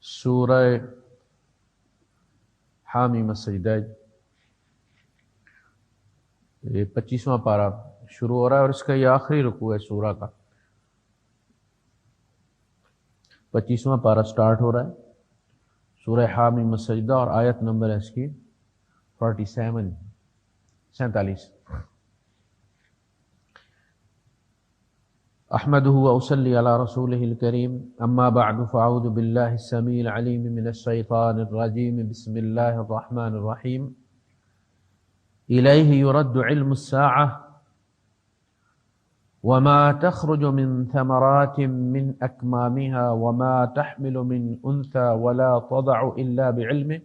سورہ حامیم السجدہ، یہ 25واں پارہ شروع ہو رہا ہے اور اس کا یہ آخری رکوع ہے سورہ کا۔ 25واں پارہ سٹارٹ ہو رہا ہے سورہ حامیم السجدہ اور آیت نمبر ہے اس کی 47۔ احمدہ واصلی علی رسولہ الکریم، اما بعد فاعوذ باللہ السمیع العلیم من الشیطان الرجیم، بسم اللہ الرحمن الرحیم۔ الیہ یرد علم الساعة وما تخرج من ثمرات من اکمامها وما تحمل من انثى ولا تضع الا بعلمه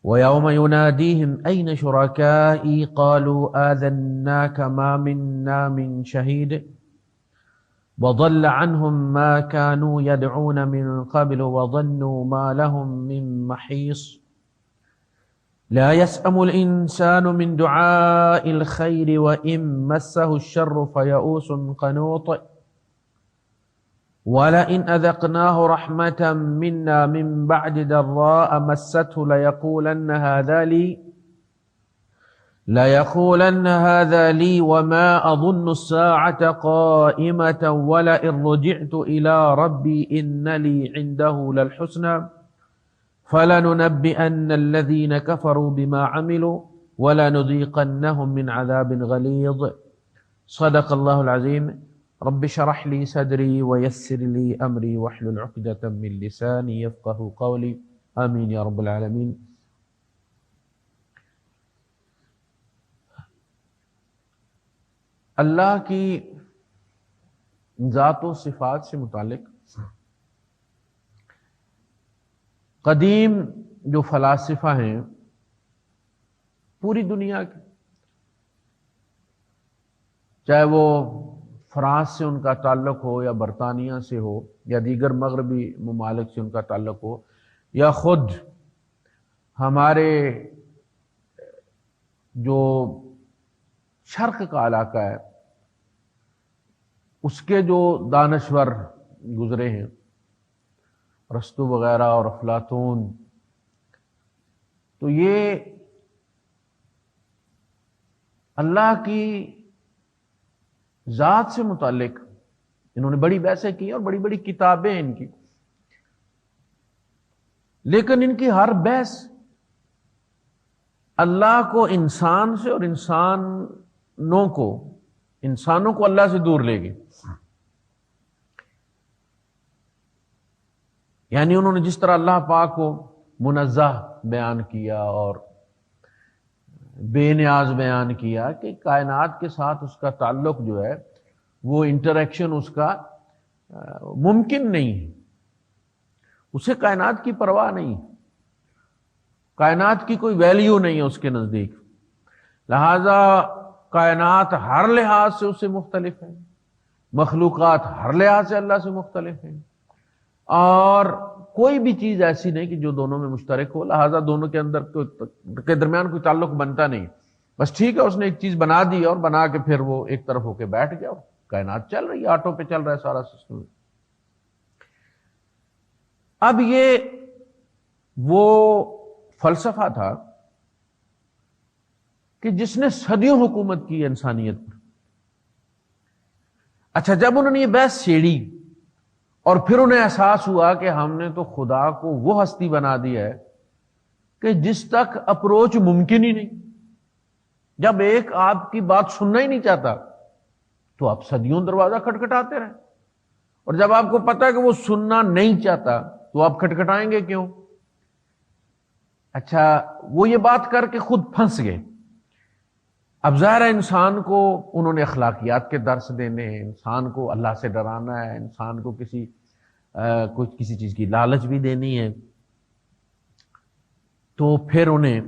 وَيَوْمَ يُنَادِيهِمْ أَيْنَ شُرَكَائِي قَالُوا آذَنَّاكَ مَا مِنَّا مِنْ شَهِيدٍ وَضَلَّ عَنْهُمْ مَا كَانُوا يَدْعُونَ مِنْ قَبْلُ وَظَنُّوا مَا لَهُمْ مِنْ مَحِيصٍ لَا يَسْأَمُ الْإِنسَانُ مِنْ دُعَاءِ الْخَيْرِ وَإِنْ مَسَّهُ الشَّرُّ فَيَئُوسٌ قَنُوطٌ وَلَئِنْ أَذَقْنَاهُ رَحْمَةً مِنَّا مِنْ بَعْدِ ضَرَّاءَ مَسَّتْهُ لَيَقُولَنَّ هَذَا لِي وَمَا أَظُنُّ السَّاعَةَ قَائِمَةً وَلَئِنْ رُجِعْتُ إِلَى رَبِّي إِنَّ لِي عِنْدَهُ لَلْحُسْنَى فَلَنُنَبِّئَنَّ الَّذِينَ كَفَرُوا بِمَا عَمِلُوا وَلَنُذِيقَنَّهُمْ مِنْ عَذَابٍ غَلِيظٍ۔ صدق اللہ العظیم۔ رب اشرح لي صدری ویسر لي امری واحلل عقدۃ من لسانی یفقهوا قولی، آمین یا رب العالمین۔ اللہ کی ذات و صفات سے متعلق قدیم جو فلاسفہ ہیں پوری دنیا کے، چاہے وہ فرانس سے ان کا تعلق ہو یا برطانیہ سے ہو یا دیگر مغربی ممالک سے ان کا تعلق ہو، یا خود ہمارے جو شرق کا علاقہ ہے اس کے جو دانشور گزرے ہیں، ارسطو وغیرہ اور افلاطون، تو یہ اللہ کی ذات سے متعلق انہوں نے بڑی بحثیں کی اور بڑی بڑی کتابیں ان کی، لیکن ان کی ہر بحث اللہ کو انسان سے اور انسانوں کو اللہ سے دور لے گی۔ یعنی انہوں نے جس طرح اللہ پاک کو منزہ بیان کیا اور بے نیاز بیان کیا کہ کائنات کے ساتھ اس کا تعلق جو ہے وہ انٹریکشن اس کا ممکن نہیں ہے، اسے کائنات کی پرواہ نہیں، کائنات کی کوئی ویلیو نہیں ہے اس کے نزدیک، لہذا کائنات ہر لحاظ سے اس سے مختلف ہے، مخلوقات ہر لحاظ سے اللہ سے مختلف ہیں، اور کوئی بھی چیز ایسی نہیں کہ جو دونوں میں مشترک ہو، لہذا دونوں کے اندر کے درمیان کوئی تعلق بنتا نہیں۔ بس ٹھیک ہے، اس نے ایک چیز بنا دی اور بنا کے پھر وہ ایک طرف ہو کے بیٹھ گیا، کائنات چل رہی ہے، آٹو پہ چل رہا ہے سارا سسٹم۔ اب یہ وہ فلسفہ تھا کہ جس نے صدیوں حکومت کی انسانیت پر۔ اچھا، جب انہوں نے یہ بحث چھیڑی اور پھر انہیں احساس ہوا کہ ہم نے تو خدا کو وہ ہستی بنا دی ہے کہ جس تک اپروچ ممکن ہی نہیں، جب ایک آپ کی بات سننا ہی نہیں چاہتا تو آپ صدیوں دروازہ کھٹکھٹاتے رہے، اور جب آپ کو پتا ہے کہ وہ سننا نہیں چاہتا تو آپ کھٹکھٹائیں گے کیوں؟ اچھا، وہ یہ بات کر کے خود پھنس گئے۔ اب ظاہر ہے انسان کو انہوں نے اخلاقیات کے درس دینے ہیں، انسان کو اللہ سے ڈرانا ہے، انسان کو کسی چیز کی لالچ بھی دینی ہے، تو پھر انہیں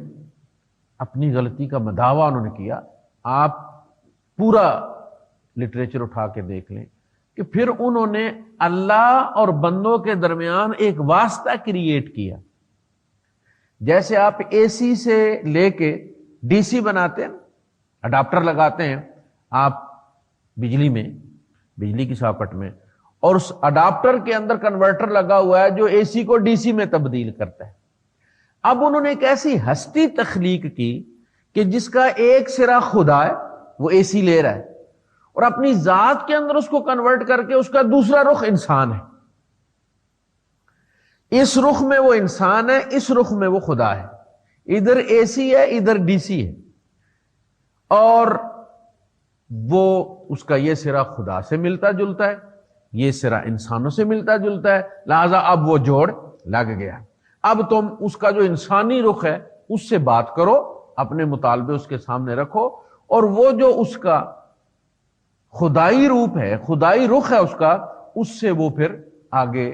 اپنی غلطی کا مداوع انہوں نے کیا۔ آپ پورا لٹریچر اٹھا کے دیکھ لیں کہ پھر انہوں نے اللہ اور بندوں کے درمیان ایک واسطہ کریٹ کیا، جیسے آپ اے سی سے لے کے ڈی سی بناتے ہیں، اڈاپٹر لگاتے ہیں آپ بجلی کی ساکٹ میں، اور اس اڈاپٹر کے اندر کنورٹر لگا ہوا ہے جو اے سی کو ڈی سی میں تبدیل کرتا ہے۔ اب انہوں نے ایک ایسی ہستی تخلیق کی کہ جس کا ایک سرا خدا ہے، وہ اے سی لے رہا ہے، اور اپنی ذات کے اندر اس کو کنورٹ کر کے اس کا دوسرا رخ انسان ہے۔ اس رخ میں وہ انسان ہے، اس رخ میں وہ خدا ہے، ادھر اے سی ہے ادھر ڈی سی ہے، اور وہ اس کا یہ سرا خدا سے ملتا جلتا ہے، یہ سرا انسانوں سے ملتا جلتا ہے، لہذا اب وہ جوڑ لگ گیا۔ اب تم اس کا جو انسانی رخ ہے اس سے بات کرو، اپنے مطالبے اس کے سامنے رکھو، اور وہ جو اس کا خدائی روپ ہے، خدائی رخ ہے اس کا، اس سے وہ پھر آگے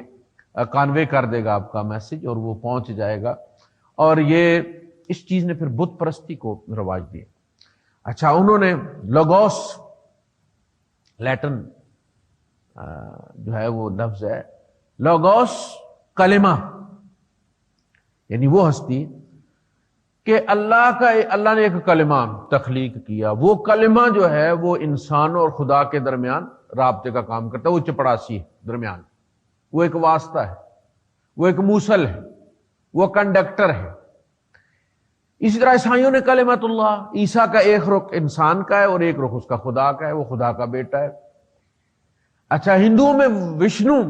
کانوے کر دے گا آپ کا میسج، اور وہ پہنچ جائے گا۔ اور یہ اس چیز نے پھر بت پرستی کو رواج دیا۔ اچھا، انہوں نے لوگوس، لیٹن جو ہے وہ لفظ ہے لوگوس، کلمہ، یعنی وہ ہستی کہ اللہ نے ایک کلمہ تخلیق کیا، وہ کلمہ جو ہے وہ انسان اور خدا کے درمیان رابطے کا کام کرتا ہے، وہ چپڑاسی ہے درمیان، وہ ایک واسطہ ہے، وہ ایک موصل ہے، وہ کنڈکٹر ہے۔ اسی طرح عیسائیوں نے کلمۃ اللہ، عیسیٰ کا ایک رخ انسان کا ہے اور ایک رخ اس کا خدا کا ہے، وہ خدا کا بیٹا ہے۔ اچھا، ہندوؤں میں وشنو،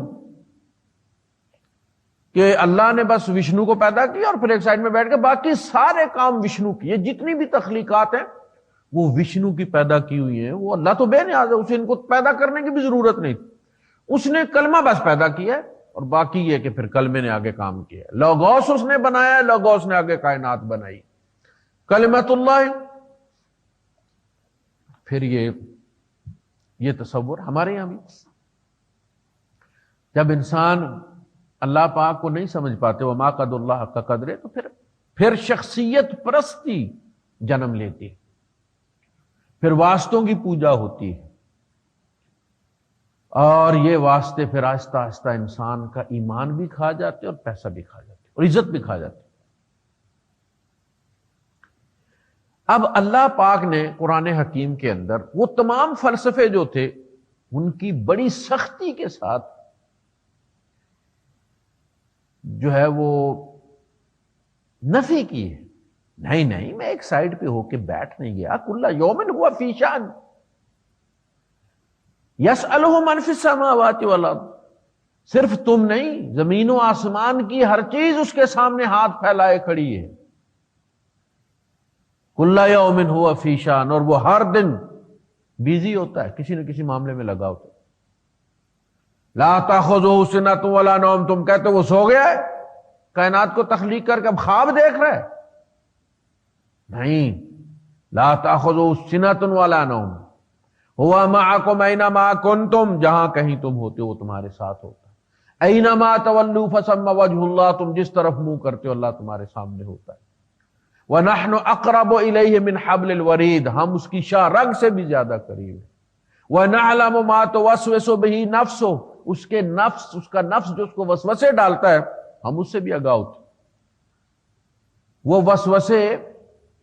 کہ اللہ نے بس وشنو کو پیدا کیا اور پھر ایک سائڈ میں بیٹھ کے باقی سارے کام وشنو کیے، جتنی بھی تخلیقات ہیں وہ وشنو کی پیدا کی ہوئی ہیں، وہ اللہ تو بے نیاز ہے، اسے ان کو پیدا کرنے کی بھی ضرورت نہیں تھی، اس نے کلمہ بس پیدا کیا ہے، اور باقی یہ کہ پھر کلمے نے آگے کام کیا ہے۔ لوگوس اس نے بنایا ہے، لوگوس نے آگے کائنات بنائی، کلمۃ اللہ۔ پھر یہ تصور ہمارے یہاں بھی، جب انسان اللہ پاک کو نہیں سمجھ پاتے، وما قدر اللہ حق قدرے، تو پھر شخصیت پرستی جنم لیتی ہے، پھر واسطوں کی پوجا ہوتی ہے، اور یہ واسطے پھر آہستہ آہستہ انسان کا ایمان بھی کھا جاتے اور پیسہ بھی کھا جاتے اور عزت بھی کھا جاتے۔ اب اللہ پاک نے قرآن حکیم کے اندر وہ تمام فلسفے جو تھے ان کی بڑی سختی کے ساتھ جو ہے وہ نفی کی ہے۔ نہیں، میں ایک سائڈ پہ ہو کے بیٹھ نہیں گیا، کل یومن ہوا فی شان یسألہ من فی السماوات والارض، صرف تم نہیں، زمین و آسمان کی ہر چیز اس کے سامنے ہاتھ پھیلائے کھڑی ہے، کل یومن ہوا فی شان، اور وہ ہر دن بیزی ہوتا ہے، کسی نہ کسی معاملے میں لگا ہوتا ہے۔ لا تاخذہ سنۃ ولا نوم، تم کہتے وہ سو گیا ہے کائنات کو تخلیق کر کے اب خواب دیکھ رہا ہے، نہیں، لا تاخذہ سنۃ ولا نوم، ہوا معکم اینما کنتم، جہاں کہیں تم ہوتے ہو وہ تمہارے ساتھ ہوتا ہے، اینما تولوا فثم وجہ اللہ، تم جس طرف منہ کرتے ہو اللہ تمہارے سامنے ہوتا ہے، وَنَحْنُ أَقْرَبُ إِلَيْهِ مِنْ حَبْلِ الْوَرِيدِ، ہم اس کی شاہ رگ سے بھی زیادہ قریب ہیں، وَنَعْلَمُ مَا تُوَسْوِسُ بِهِ نَفْسُهُ، اس کا نفس جو اس کو وسوسے ڈالتا ہے ہم اس سے بھی آگاہ ہوتے، وہ وسوسے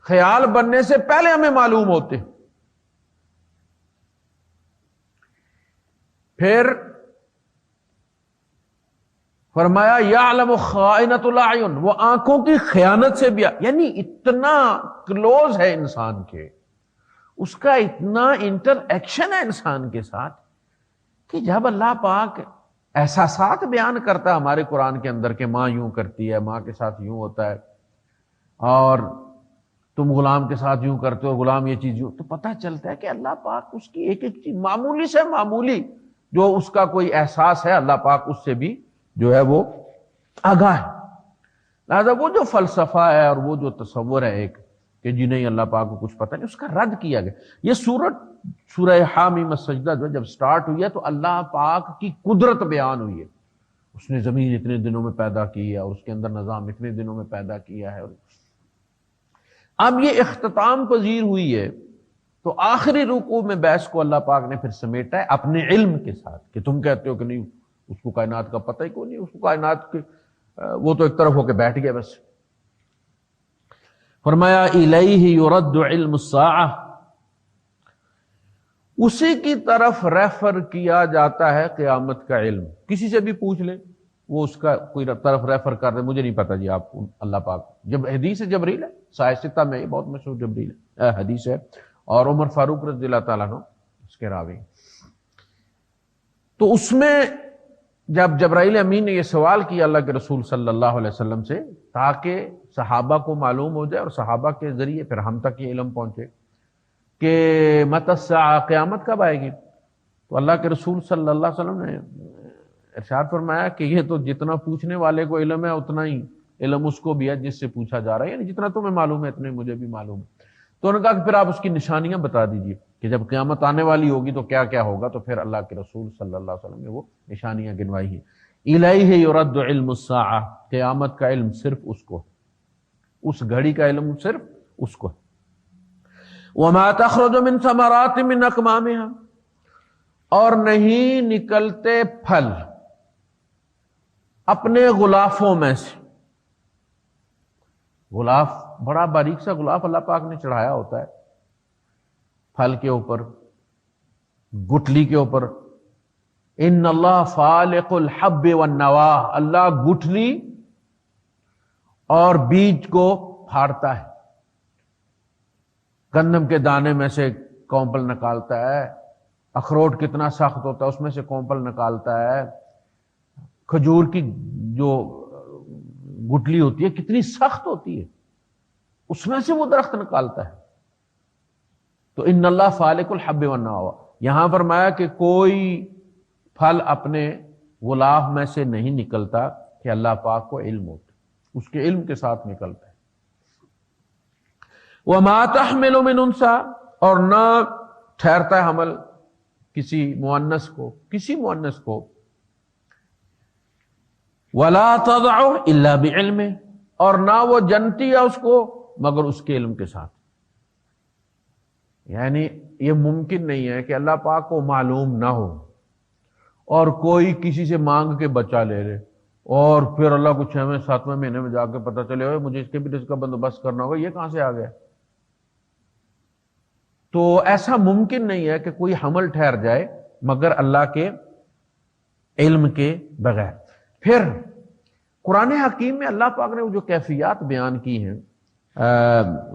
خیال بننے سے پہلے ہمیں معلوم ہوتے۔ پھر فرمایا یعلم خائنۃ الاعین، وہ آنکھوں کی خیانت سے بھی، یعنی اتنا کلوز ہے انسان کے، اس کا اتنا انٹر ایکشن ہے انسان کے ساتھ کہ جب اللہ پاک احساسات بیان کرتا ہے ہمارے قرآن کے اندر کہ ماں یوں کرتی ہے، ماں کے ساتھ یوں ہوتا ہے، اور تم غلام کے ساتھ یوں کرتے ہو، غلام یہ چیز یوں، تو پتہ چلتا ہے کہ اللہ پاک اس کی ایک ایک چیز معمولی سے معمولی جو اس کا کوئی احساس ہے اللہ پاک اس سے بھی جو ہے وہ آگاہ ہے۔ لہذا وہ جو فلسفہ ہے اور وہ جو تصور ہے ایک کہ جی نہیں اللہ پاک کو کچھ پتہ نہیں، اس کا رد کیا گیا۔ یہ سورہ حامیم السجدہ جو جب سٹارٹ ہوئی ہے تو اللہ پاک کی قدرت بیان ہوئی ہے، اس نے زمین اتنے دنوں میں پیدا کی ہے اور اس کے اندر نظام اتنے دنوں میں پیدا کیا ہے۔ اب یہ اختتام پذیر ہوئی ہے تو آخری رکوع میں بحث کو اللہ پاک نے پھر سمیٹا ہے اپنے علم کے ساتھ کہ تم کہتے ہو کہ نہیں اس کو کائنات کا پتہ ہی کوئی نہیں، اس کو کائنات کے وہ تو ایک طرف ہو کے بیٹھ گیا بس۔ فرمایا الیہ یرد علم الساعہ اسی کی طرف ریفر کیا جاتا ہے قیامت کا علم. کسی سے بھی پوچھ لیں وہ اس کا کوئی طرف ریفر کر دے, مجھے نہیں پتا جی آپ اللہ پاک. جب حدیث جبریل ہے سائستہ میں بہت مشہور جبریل حدیث ہے, اور عمر فاروق رضی اللہ تعالیٰ عنہ اس کے راوی. تو اس میں جب جبرائیل امین نے یہ سوال کیا اللہ کے رسول صلی اللہ علیہ وسلم سے تاکہ صحابہ کو معلوم ہو جائے اور صحابہ کے ذریعے پھر ہم تک یہ علم پہنچے کہ متی الساعہ, قیامت کب آئے گی, تو اللہ کے رسول صلی اللہ علیہ وسلم نے ارشاد فرمایا کہ یہ تو جتنا پوچھنے والے کو علم ہے اتنا ہی علم اس کو بھی ہے جس سے پوچھا جا رہا ہے, یعنی جتنا تمہیں معلوم ہے اتنے مجھے بھی معلوم ہے. تو انہوں نے کہا کہ پھر آپ اس کی نشانیاں بتا دیجیے کہ جب قیامت آنے والی ہوگی تو کیا کیا ہوگا. تو پھر اللہ کے رسول صلی اللہ علیہ وسلم نے وہ نشانیاں گنوائی ہیں. الیہ یرد علم الساعہ, قیامت کا علم صرف اس کو, اس گھڑی کا علم صرف اس کو. وما تخرج من ثمرات من اکمامها, اور نہیں نکلتے پھل اپنے غلافوں میں سے. غلاف بڑا باریک سا غلاف اللہ پاک نے چڑھایا ہوتا ہے پھل کے اوپر, گٹلی کے اوپر. ان اللہ فالق الحب والنوا, اللہ گٹلی اور بیج کو پھاڑتا ہے. گندم کے دانے میں سے کونپل نکالتا ہے, اخروٹ کتنا سخت ہوتا ہے اس میں سے کونپل نکالتا ہے, کھجور کی جو گٹلی ہوتی ہے کتنی سخت ہوتی ہے اس میں سے وہ درخت نکالتا ہے. تو ان اللہ فالق الحب والنوا, یہاں فرمایا کہ کوئی پھل اپنے غلاف میں سے نہیں نکلتا کہ اللہ پاک کو علم ہوتا, اس کے علم کے ساتھ نکلتا ہے. وما تحمل من انثى, اور نہ ٹھہرتا ہے حمل کسی مؤنث کو, ولا تضع الا بعلمه, اور نہ وہ جنتی ہے اس کو مگر اس کے علم کے ساتھ. یعنی یہ ممکن نہیں ہے کہ اللہ پاک کو معلوم نہ ہو اور کوئی کسی سے مانگ کے بچہ لے لے اور پھر اللہ کو 6ویں 7ویں مہینے میں جا کے پتہ چلے ہوئے مجھے اس کے بھی رزق کا بندوبست کرنا ہوگا, یہ کہاں سے آ گیا. تو ایسا ممکن نہیں ہے کہ کوئی حمل ٹھہر جائے مگر اللہ کے علم کے بغیر. پھر قرآن حکیم میں اللہ پاک نے وہ جو کیفیات بیان کی ہیں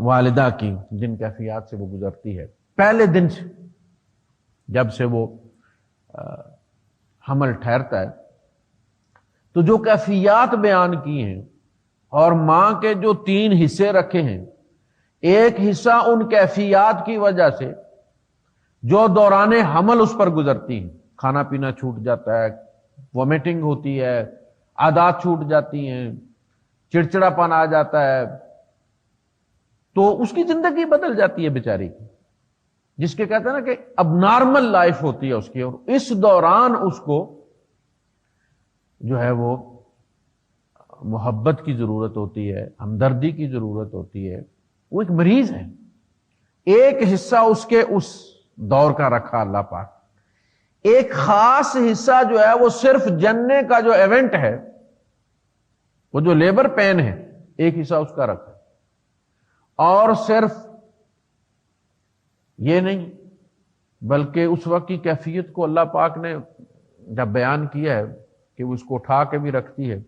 والدہ کی, جن کیفیات سے وہ گزرتی ہے پہلے دن سے, جب سے وہ حمل ٹھہرتا ہے, تو جو کیفیات بیان کی ہیں اور ماں کے جو 3 حصے رکھے ہیں, ایک حصہ ان کیفیات کی وجہ سے جو دوران حمل اس پر گزرتی ہیں, کھانا پینا چھوٹ جاتا ہے, وومیٹنگ ہوتی ہے, عادات چھوٹ جاتی ہیں, چڑچڑا پن آ جاتا ہے, تو اس کی زندگی بدل جاتی ہے بیچاری کی, جس کے کہتے ہیں نا کہ اب نارمل لائف ہوتی ہے اس کی. اور اس دوران اس کو جو ہے وہ محبت کی ضرورت ہوتی ہے, ہمدردی کی ضرورت ہوتی ہے. وہ ایک مریض ہے. ایک حصہ اس کے اس دور کا رکھا اللہ پاک, ایک خاص حصہ جو ہے وہ صرف جننے کا جو ایونٹ ہے, وہ جو لیبر پین ہے, ایک حصہ اس کا رکھا. اور صرف یہ نہیں بلکہ اس وقت کی کیفیت کو اللہ پاک نے جب بیان کیا ہے کہ وہ اس کو اٹھا کے بھی رکھتی ہے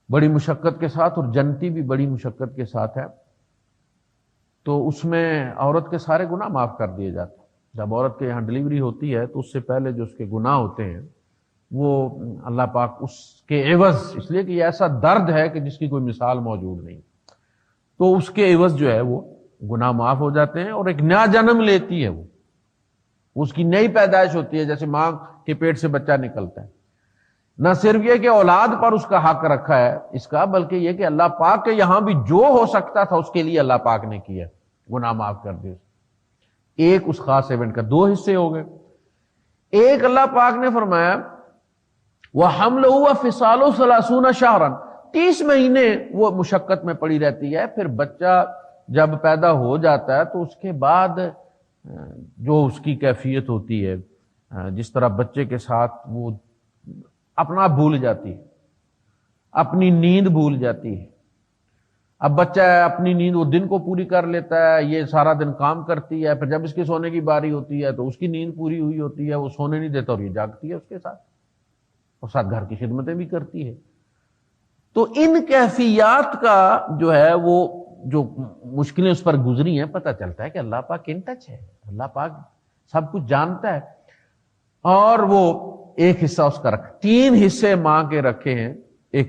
بڑی مشقت کے ساتھ, اور جنتی بھی بڑی مشقت کے ساتھ ہے, تو اس میں عورت کے سارے گناہ معاف کر دیے جاتے ہیں. جب عورت کے یہاں ڈلیوری ہوتی ہے تو اس سے پہلے جو اس کے گناہ ہوتے ہیں وہ اللہ پاک اس کے عوض, اس لیے کہ یہ ایسا درد ہے کہ جس کی کوئی مثال موجود نہیں, تو اس کے عوض جو ہے وہ گناہ معاف ہو جاتے ہیں اور ایک نیا جنم لیتی ہے. وہ اس کی نئی پیدائش ہوتی ہے, جیسے ماں کے پیٹ سے بچہ نکلتا ہے. نہ صرف یہ کہ اولاد پر اس کا حق رکھا ہے اس کا, بلکہ یہ کہ اللہ پاک کے یہاں بھی جو ہو سکتا تھا اس کے لیے اللہ پاک نے کیا, گناہ معاف کر دیے. ایک اس خاص ایونٹ کا 2 حصے ہو گئے. ایک اللہ پاک نے فرمایا وَحَمْلُهُ وَفِصَالُهُ 30 شَهْرًا, 30 مہینے وہ مشقت میں پڑی رہتی ہے. پھر بچہ جب پیدا ہو جاتا ہے تو اس کے بعد جو اس کی کیفیت ہوتی ہے, جس طرح بچے کے ساتھ وہ اپنا بھول جاتی ہے, اپنی نیند بھول جاتی ہے, اب بچہ ہے اپنی نیند وہ دن کو پوری کر لیتا ہے، یہ سارا دن کام کرتی ہے، پھر جب اس کے سونے کی باری ہوتی ہے تو اس کی نیند پوری ہوئی ہوتی ہے، وہ سونے نہیں دیتا اور یہ جاگتی ہے اس کے ساتھ، اور ساتھ گھر کی خدمتیں بھی کرتی ہے۔ تو ان کیفیات کا جو ہے وہ جو مشکلیں اس پر گزری ہیں، پتہ چلتا ہے کہ اللہ پاک ان ٹچ ہے، اللہ پاک سب کچھ جانتا ہے۔ اور وہ ایک حصہ اس کا رکھ، 3 حصے ماں کے رکھے ہیں،